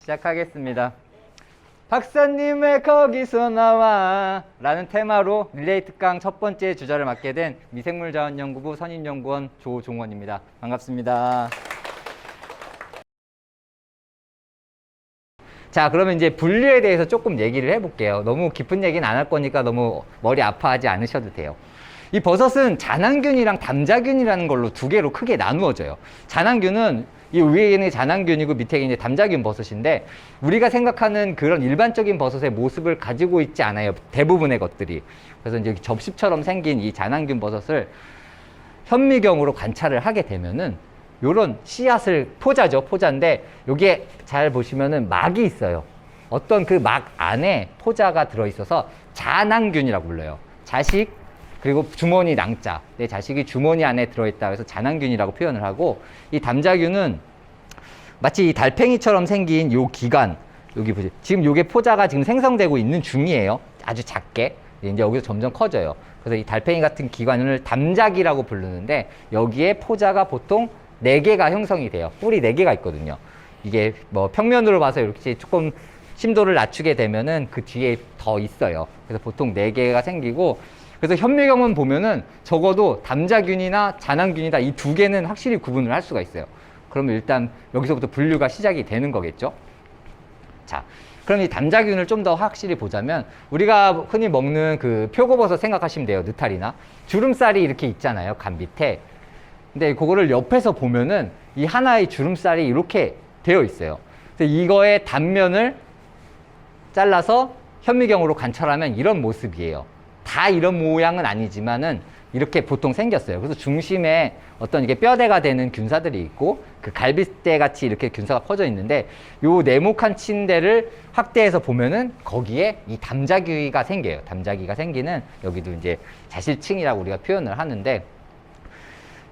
시작하겠습니다. 박사님 왜 거기서 나와? 라는 테마로 릴레이 특강 첫 번째 주자를 맡게 된 미생물자원연구부 선임연구원 조종원입니다. 반갑습니다. 자, 그러면 이제 분류에 대해서 조금 얘기를 해볼게요. 너무 깊은 얘기는 안 할 거니까 너무 머리 아파하지 않으셔도 돼요. 이 버섯은 잔항균이랑 담자균이라는 걸로 두 개로 크게 나누어져요. 잔항균은 이 위에는 잔항균이고 밑에 이제 담자균 버섯인데, 우리가 생각하는 그런 일반적인 버섯의 모습을 가지고 있지 않아요. 대부분의 것들이. 그래서 이제 접시처럼 생긴 이 잔항균 버섯을 현미경으로 관찰을 하게 되면은 요런 씨앗을, 포자죠. 포자인데 여기에 잘 보시면은 막이 있어요. 어떤 그 막 안에 포자가 들어있어서 잔항균이라고 불러요. 자식 그리고 주머니 낭자, 내 자식이 주머니 안에 들어있다 그래서 잔항균이라고 표현을 하고, 이 담자균은 마치 이 달팽이처럼 생긴 요 기관, 여기 보세요. 지금 요게 포자가 지금 생성되고 있는 중이에요. 아주 작게. 이제 여기서 점점 커져요. 그래서 이 달팽이 같은 기관을 담자기라고 부르는데, 여기에 포자가 보통 4개가 형성이 돼요. 뿔이 4개가 있거든요. 이게 뭐 평면으로 봐서 이렇게 조금 심도를 낮추게 되면은 그 뒤에 더 있어요. 그래서 보통 4개가 생기고, 그래서 현미경은 보면은 적어도 담자균이나 잔항균이다, 이 2개는 확실히 구분을 할 수가 있어요. 그러면 일단 여기서부터 분류가 시작이 되는 거겠죠. 자, 그럼 이 담자균을 좀 더 확실히 보자면, 우리가 흔히 먹는 그 표고버섯 생각하시면 돼요. 느타리나 주름살이 이렇게 있잖아요, 간 밑에. 근데 그거를 옆에서 보면은 이 하나의 주름살이 이렇게 되어 있어요. 그래서 이거의 단면을 잘라서 현미경으로 관찰하면 이런 모습이에요. 다 이런 모양은 아니지만은 이렇게 보통 생겼어요. 그래서 중심에 어떤 이게 뼈대가 되는 균사들이 있고, 그 갈비대 같이 이렇게 균사가 퍼져 있는데, 요 네모칸 침대를 확대해서 보면은 거기에 이 담자기가 생겨요. 담자기가 생기는, 여기도 이제 자실층이라고 우리가 표현을 하는데,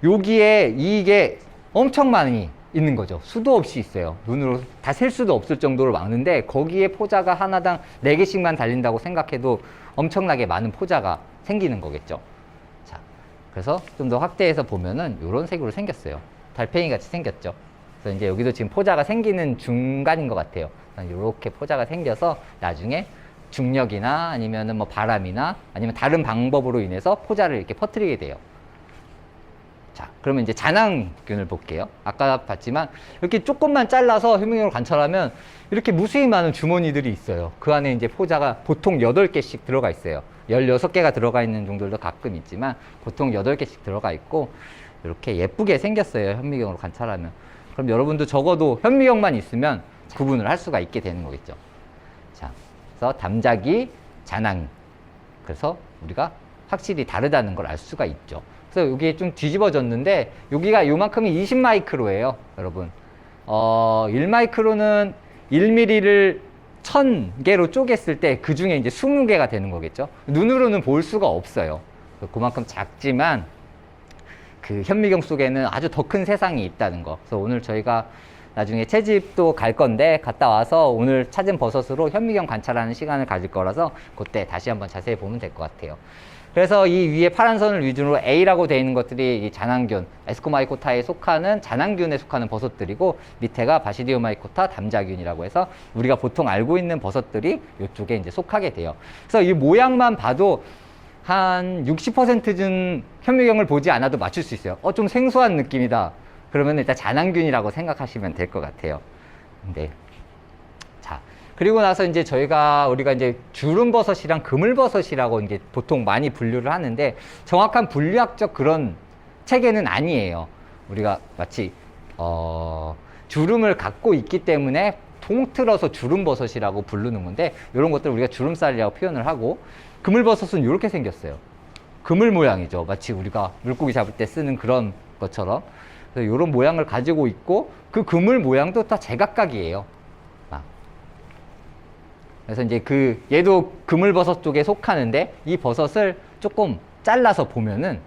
여기에 이게 엄청 많이 있는 거죠. 수도 없이 있어요. 눈으로 다 셀 수도 없을 정도로 많은데, 거기에 포자가 하나당 4개씩만 달린다고 생각해도 엄청나게 많은 포자가 생기는 거겠죠. 자, 그래서 좀 더 확대해서 보면은 이런 색으로 생겼어요. 달팽이 같이 생겼죠. 그래서 이제 여기도 지금 포자가 생기는 중간인 것 같아요. 이렇게 포자가 생겨서 나중에 중력이나 아니면은 뭐 바람이나 아니면 다른 방법으로 인해서 포자를 이렇게 퍼뜨리게 돼요. 자, 그러면 이제 잔항균을 볼게요. 아까 봤지만 이렇게 조금만 잘라서 현미경으로 관찰하면 이렇게 무수히 많은 주머니들이 있어요. 그 안에 이제 포자가 보통 8개씩 들어가 있어요. 16개가 들어가 있는 종들도 가끔 있지만 보통 8개씩 들어가 있고, 이렇게 예쁘게 생겼어요. 현미경으로 관찰하면. 그럼 여러분도 적어도 현미경만 있으면 구분을 할 수가 있게 되는 거겠죠. 자, 그래서 담자기, 잔항. 그래서 우리가 확실히 다르다는 걸 알 수가 있죠. 그래서 여기에 좀 뒤집어졌는데, 여기가 요만큼이 20마이크로예요, 여러분. 1마이크로는 1mm를 1000개로 쪼갰을 때 그 중에 이제 20개가 되는 거겠죠. 눈으로는 볼 수가 없어요. 그만큼 작지만 그 현미경 속에는 아주 더 큰 세상이 있다는 거. 그래서 오늘 저희가 나중에 채집도 갈 건데, 갔다 와서 오늘 찾은 버섯으로 현미경 관찰하는 시간을 가질 거라서 그때 다시 한번 자세히 보면 될 것 같아요. 그래서 이 위에 파란 선을 위주로 A라고 되어 있는 것들이 이 잔항균, 에스코마이코타에 속하는 잔항균에 속하는 버섯들이고, 밑에가 바시디오마이코타 담자균이라고 해서 우리가 보통 알고 있는 버섯들이 이쪽에 이제 속하게 돼요. 그래서 이 모양만 봐도 한 60%는 현미경을 보지 않아도 맞출 수 있어요. 좀 생소한 느낌이다. 그러면 일단 잔항균이라고 생각하시면 될 것 같아요. 네. 자, 그리고 나서 이제 우리가 이제 주름버섯이랑 그물버섯이라고 이제 보통 많이 분류를 하는데, 정확한 분류학적 그런 체계는 아니에요. 우리가 마치 주름을 갖고 있기 때문에 통틀어서 주름버섯이라고 부르는 건데, 이런 것들 우리가 주름살이라고 표현을 하고, 그물버섯은 이렇게 생겼어요. 그물 모양이죠. 마치 우리가 물고기 잡을 때 쓰는 그런 것처럼. 그래서 이런 모양을 가지고 있고, 그 그물 모양도 다 제각각이에요. 그래서 이제 얘도 그물버섯 쪽에 속하는데, 이 버섯을 조금 잘라서 보면은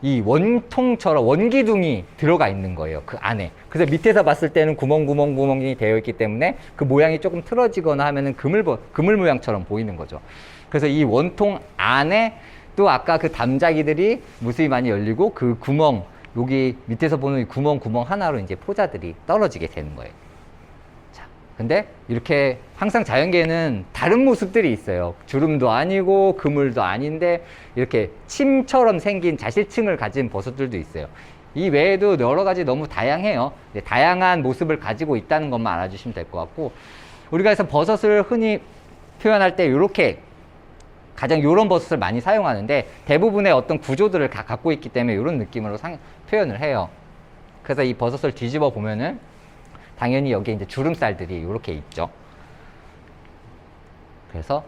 이 원통처럼 원기둥이 들어가 있는 거예요, 그 안에. 그래서 밑에서 봤을 때는 구멍이 되어 있기 때문에 그 모양이 조금 틀어지거나 하면은 그물 모양처럼 보이는 거죠. 그래서 이 원통 안에 또 아까 그 담자기들이 무수히 많이 열리고, 그 구멍, 여기 밑에서 보는 이 구멍 하나로 이제 포자들이 떨어지게 되는 거예요. 자, 근데 이렇게 항상 자연계에는 다른 모습들이 있어요. 주름도 아니고 그물도 아닌데 이렇게 침처럼 생긴 자실층을 가진 버섯들도 있어요. 이 외에도 여러 가지 너무 다양해요. 다양한 모습을 가지고 있다는 것만 알아주시면 될 것 같고, 우리가 그래서 버섯을 흔히 표현할 때 이렇게 가장 요런 버섯을 많이 사용하는데 대부분의 어떤 구조들을 다 갖고 있기 때문에 이런 느낌으로 표현을 해요. 그래서 이 버섯을 뒤집어 보면은 당연히 여기에 이제 주름살들이 이렇게 있죠. 그래서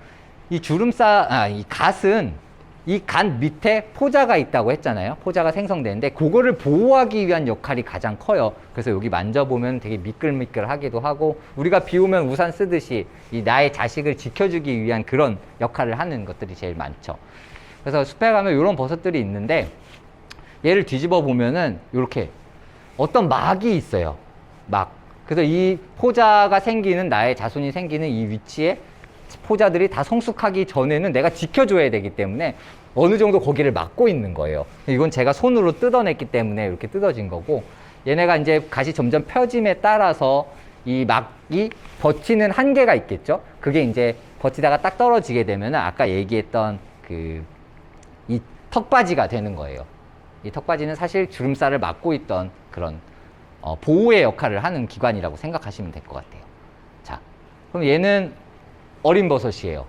이 이 갓은 이 갓 밑에 포자가 있다고 했잖아요. 포자가 생성되는데 그거를 보호하기 위한 역할이 가장 커요. 그래서 여기 만져보면 되게 미끌미끌하기도 하고, 우리가 비 오면 우산 쓰듯이 이 나의 자식을 지켜주기 위한 그런 역할을 하는 것들이 제일 많죠. 그래서 숲에 가면 이런 버섯들이 있는데 얘를 뒤집어 보면은 이렇게 어떤 막이 있어요. 막. 그래서 이 포자가 생기는, 나의 자손이 생기는 이 위치에 포자들이 다 성숙하기 전에는 내가 지켜줘야 되기 때문에 어느 정도 거기를 막고 있는 거예요. 이건 제가 손으로 뜯어냈기 때문에 이렇게 뜯어진 거고, 얘네가 이제 갓이 점점 펴짐에 따라서 이 막이 버티는 한계가 있겠죠. 그게 이제 버티다가 딱 떨어지게 되면 아까 얘기했던 이 턱받이가 되는 거예요. 이 턱받이는 사실 주름살을 막고 있던 그런 보호의 역할을 하는 기관이라고 생각하시면 될 것 같아요. 자, 그럼 얘는 어린 버섯이에요.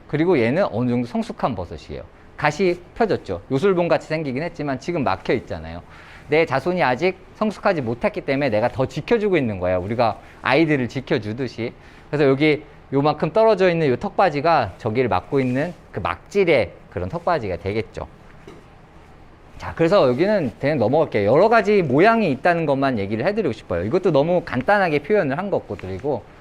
그리고 얘는 어느 정도 성숙한 버섯이에요. 갓이 펴졌죠. 요술봉 같이 생기긴 했지만 지금 막혀 있잖아요. 내 자손이 아직 성숙하지 못했기 때문에 내가 더 지켜주고 있는 거야. 우리가 아이들을 지켜주듯이. 그래서 여기 요만큼 떨어져 있는 요 턱받이가 저기를 막고 있는 그 막질의 그런 턱받이가 되겠죠. 자, 그래서 여기는 그냥 넘어갈게요. 여러 가지 모양이 있다는 것만 얘기를 해드리고 싶어요. 이것도 너무 간단하게 표현을 한 것들이고,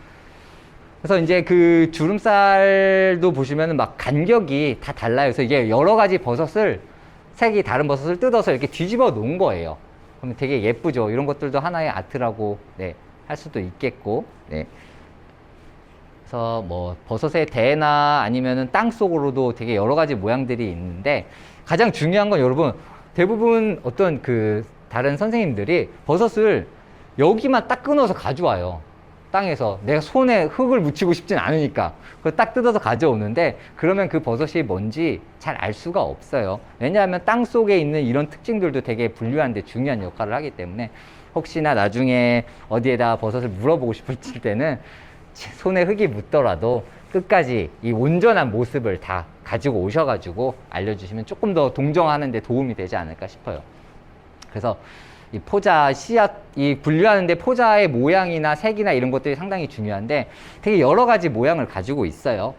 그래서 이제 그 주름살도 보시면은 막 간격이 다 달라요. 그래서 이게 여러 가지 버섯을, 색이 다른 버섯을 뜯어서 이렇게 뒤집어 놓은 거예요. 그러면 되게 예쁘죠. 이런 것들도 하나의 아트라고, 네, 할 수도 있겠고, 네. 그래서 뭐 버섯의 대나 아니면은 땅 속으로도 되게 여러 가지 모양들이 있는데, 가장 중요한 건 여러분, 대부분 어떤 다른 선생님들이 버섯을 여기만 딱 끊어서 가져와요. 땅에서. 내가 손에 흙을 묻히고 싶진 않으니까 그걸 딱 뜯어서 가져오는데, 그러면 그 버섯이 뭔지 잘 알 수가 없어요. 왜냐하면 땅 속에 있는 이런 특징들도 되게 분류하는데 중요한 역할을 하기 때문에, 혹시나 나중에 어디에다 버섯을 물어보고 싶을 때는 손에 흙이 묻더라도 끝까지 이 온전한 모습을 다 가지고 오셔가지고 알려주시면 조금 더 동정하는 데 도움이 되지 않을까 싶어요. 그래서 이 포자, 씨앗, 이 분류하는데 포자의 모양이나 색이나 이런 것들이 상당히 중요한데 되게 여러 가지 모양을 가지고 있어요.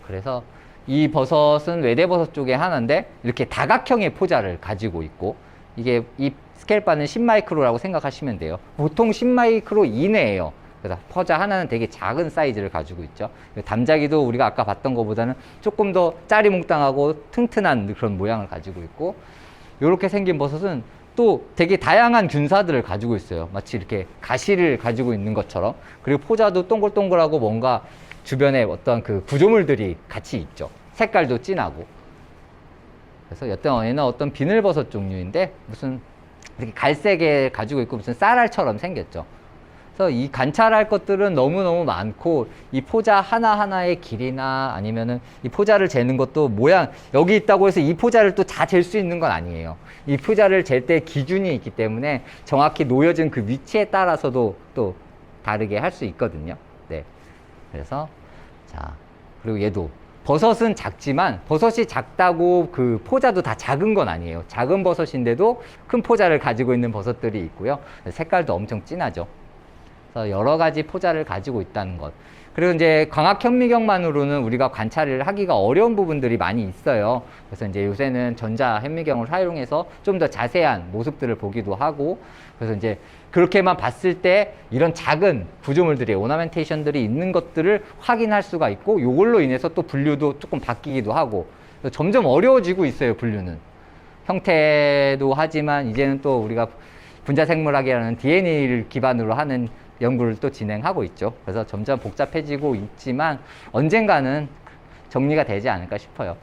그래서 이 버섯은 외대버섯 쪽에 하나인데 이렇게 다각형의 포자를 가지고 있고, 이게 이 스케일바는 10마이크로라고 생각하시면 돼요. 보통 10마이크로 이내예요. 그래서 포자 하나는 되게 작은 사이즈를 가지고 있죠. 담자기도 우리가 아까 봤던 것보다는 조금 더 짜리몽땅하고 튼튼한 그런 모양을 가지고 있고, 이렇게 생긴 버섯은 또 되게 다양한 균사들을 가지고 있어요. 마치 이렇게 가시를 가지고 있는 것처럼. 그리고 포자도 동글동글하고 뭔가 주변에 어떤 구조물들이 같이 있죠. 색깔도 진하고. 그래서 얘는 어떤 비늘버섯 종류인데 무슨 이렇게 갈색에 가지고 있고 무슨 쌀알처럼 생겼죠. 그래서 이 관찰할 것들은 너무너무 많고, 이 포자 하나하나의 길이나 아니면은 이 포자를 재는 것도 모양, 여기 있다고 해서 이 포자를 또 다 잴 수 있는 건 아니에요. 이 포자를 잴 때 기준이 있기 때문에 정확히 놓여진 그 위치에 따라서도 또 다르게 할 수 있거든요. 네. 그래서, 자, 그리고 얘도. 버섯은 작지만 버섯이 작다고 그 포자도 다 작은 건 아니에요. 작은 버섯인데도 큰 포자를 가지고 있는 버섯들이 있고요. 색깔도 엄청 진하죠. 그래서 여러 가지 포자를 가지고 있다는 것. 그리고 이제 광학 현미경만으로는 우리가 관찰을 하기가 어려운 부분들이 많이 있어요. 그래서 이제 요새는 전자 현미경을 사용해서 좀 더 자세한 모습들을 보기도 하고, 그래서 이제 그렇게만 봤을 때 이런 작은 구조물들이, 오너멘테이션들이 있는 것들을 확인할 수가 있고, 이걸로 인해서 또 분류도 조금 바뀌기도 하고, 점점 어려워지고 있어요, 분류는. 형태도 하지만 이제는 또 우리가 분자생물학이라는 DNA를 기반으로 하는 연구를 또 진행하고 있죠. 그래서 점점 복잡해지고 있지만 언젠가는 정리가 되지 않을까 싶어요.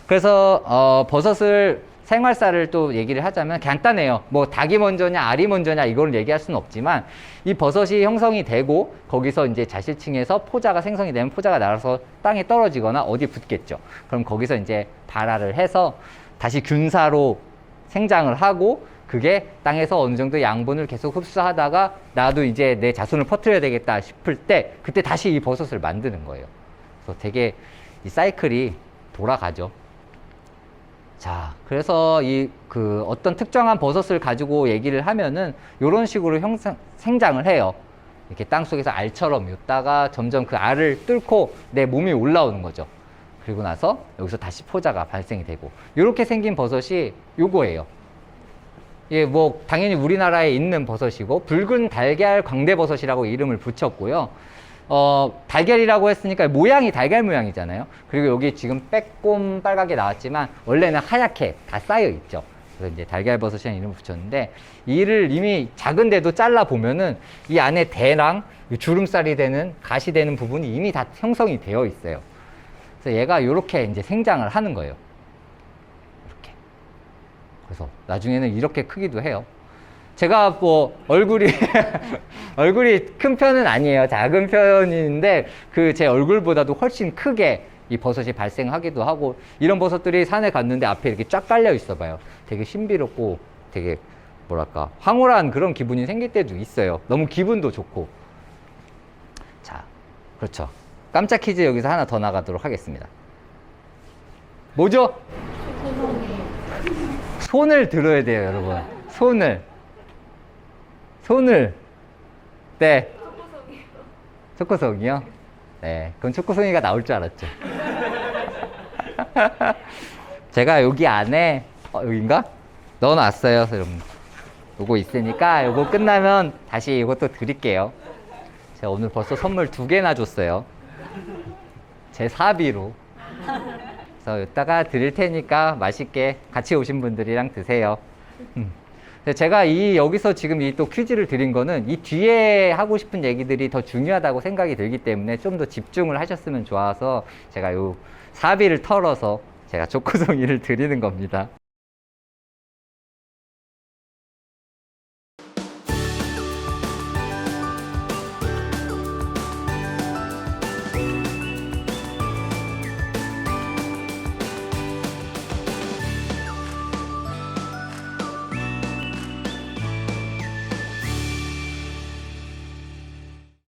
그래서 버섯을 생활사를 또 얘기를 하자면 간단해요. 뭐 닭이 먼저냐 알이 먼저냐 이걸 얘기할 수는 없지만 이 버섯이 형성이 되고 거기서 이제 자실층에서 포자가 생성이 되면 포자가 날아서 땅에 떨어지거나 어디 붙겠죠. 그럼 거기서 이제 발화를 해서 다시 균사로 생장을 하고 그게 땅에서 어느 정도 양분을 계속 흡수하다가 나도 이제 내 자손을 퍼뜨려야 되겠다 싶을 때 그때 다시 이 버섯을 만드는 거예요. 그래서 되게 이 사이클이 돌아가죠. 자, 그래서 어떤 특정한 버섯을 가지고 얘기를 하면은 이런 식으로 생장을 해요. 이렇게 땅 속에서 알처럼 있다가 점점 그 알을 뚫고 내 몸이 올라오는 거죠. 그리고 나서 여기서 다시 포자가 발생이 되고 이렇게 생긴 버섯이 요거예요. 예, 뭐 당연히 우리나라에 있는 버섯이고 붉은 달걀 광대버섯이라고 이름을 붙였고요. 달걀이라고 했으니까 모양이 달걀 모양이잖아요. 그리고 여기 지금 빼꼼 빨갛게 나왔지만 원래는 하얗게 다 쌓여 있죠. 그래서 이제 달걀버섯이라는 이름을 붙였는데 이를 이미 작은데도 잘라 보면은 이 안에 대랑 주름살이 되는 가시 되는 부분이 이미 다 형성이 되어 있어요. 그래서 얘가 이렇게 이제 생장을 하는 거예요. 이렇게. 그래서 나중에는 이렇게 크기도 해요. 제가 뭐 얼굴이 큰 편은 아니에요. 작은 편인데 그 제 얼굴보다도 훨씬 크게 이 버섯이 발생하기도 하고 이런 버섯들이 산에 갔는데 앞에 이렇게 쫙 깔려 있어 봐요. 되게 신비롭고 되게 뭐랄까 황홀한 그런 기분이 생길 때도 있어요. 너무 기분도 좋고. 자, 그렇죠. 깜짝 퀴즈 여기서 하나 더 나가도록 하겠습니다. 뭐죠? 손을 들어야 돼요, 여러분. 손을. 네. 초코송이요? 네. 그건 초코송이가 나올 줄 알았죠. 제가 여기 안에, 여긴가? 넣어놨어요. 여러분. 요거 있으니까 요거 끝나면 다시 이것도 드릴게요. 제가 오늘 벌써 선물 2개나 줬어요. 제 사비로. 그래서 이따가 드릴 테니까 맛있게 같이 오신 분들이랑 드세요. 제가 여기서 지금 이 또 퀴즈를 드린 거는 이 뒤에 하고 싶은 얘기들이 더 중요하다고 생각이 들기 때문에 좀 더 집중을 하셨으면 좋아서 제가 요 사비를 털어서 제가 초코송이를 드리는 겁니다.